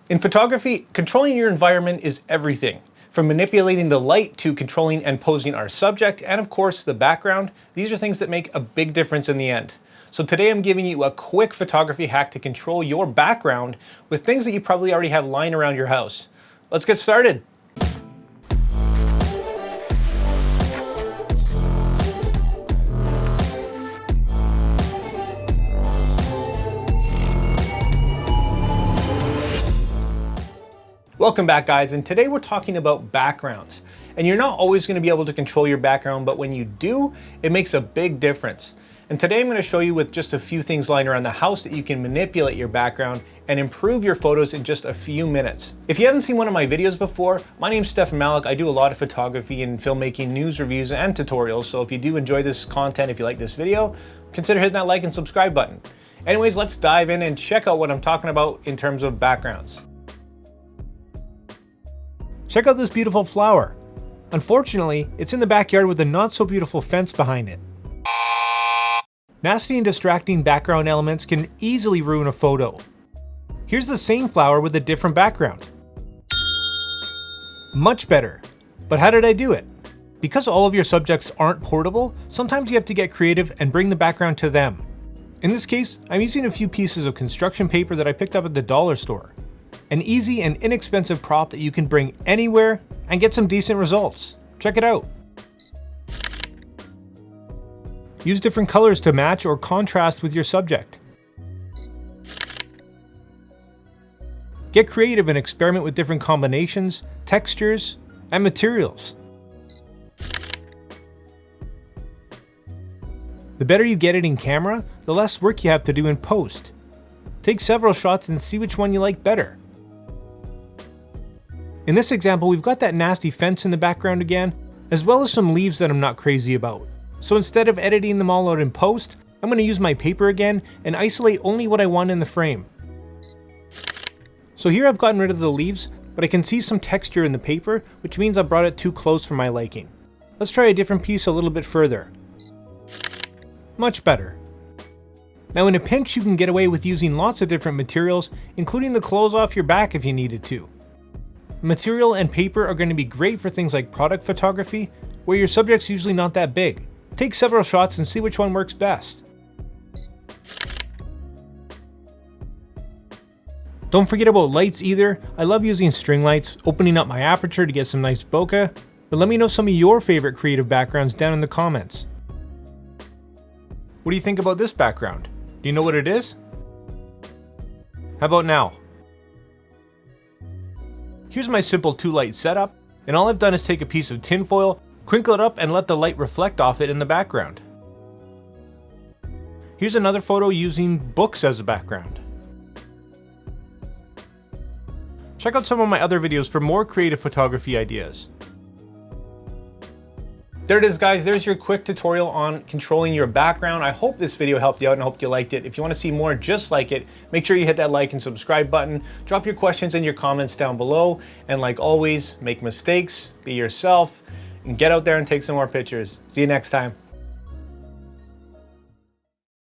In photography, controlling your environment is everything. From manipulating the light to controlling and posing our subject, and of course the background, these are things that make a big difference in the end. So today I'm giving you a quick photography hack to control your background with things that you probably already have lying around your house. Let's get started. Welcome back, guys, and today we're talking about backgrounds. And you're not always going to be able to control your background, but when you do, it makes a big difference. And today I'm going to show you with just a few things lying around the house that you can manipulate your background and improve your photos in just a few minutes. If you haven't seen one of my videos before, my name's Stefan Malloch. I do a lot of photography and filmmaking, news reviews, and tutorials. So if you do enjoy this content, if you like this video, consider hitting that like and subscribe button. Anyways, let's dive in and check out what I'm talking about in terms of backgrounds. Check out this beautiful flower. Unfortunately, it's in the backyard with a not so beautiful fence behind it. Nasty and distracting background elements can easily ruin a photo. Here's the same flower with a different background. Much better. But how did I do it? Because all of your subjects aren't portable, sometimes you have to get creative and bring the background to them. In this case, I'm using a few pieces of construction paper that I picked up at the dollar store. An easy and inexpensive prop that you can bring anywhere and get some decent results. Check it out. Use different colors to match or contrast with your subject. Get creative and experiment with different combinations, textures, and materials. The better you get it in camera, the less work you have to do in post. Take several shots and see which one you like better. In this example, we've got that nasty fence in the background again, as well as some leaves that I'm not crazy about. So instead of editing them all out in post, I'm going to use my paper again and isolate only what I want in the frame. So here I've gotten rid of the leaves, but I can see some texture in the paper, which means I brought it too close for my liking. Let's try a different piece a little bit further. Much better. Now in a pinch, you can get away with using lots of different materials, including the clothes off your back if you needed to. Material and paper are going to be great for things like product photography, where your subject's usually not that big. Take several shots and see which one works best. Don't forget about lights either. I love using string lights, opening up my aperture to get some nice bokeh, but let me know some of your favorite creative backgrounds down in the comments. What do you think about this background? Do you know what it is? How about now? Here's my simple 2-light setup, and all I've done is take a piece of tinfoil, crinkle it up, and let the light reflect off it in the background. Here's another photo using books as a background. Check out some of my other videos for more creative photography ideas. There it is, guys. There's your quick tutorial on controlling your background. I hope this video helped you out and I hope you liked it. If you want to see more just like it, make sure you hit that like and subscribe button. Drop your questions and your comments down below. And like always, make mistakes, be yourself, and get out there and take some more pictures. See you next time.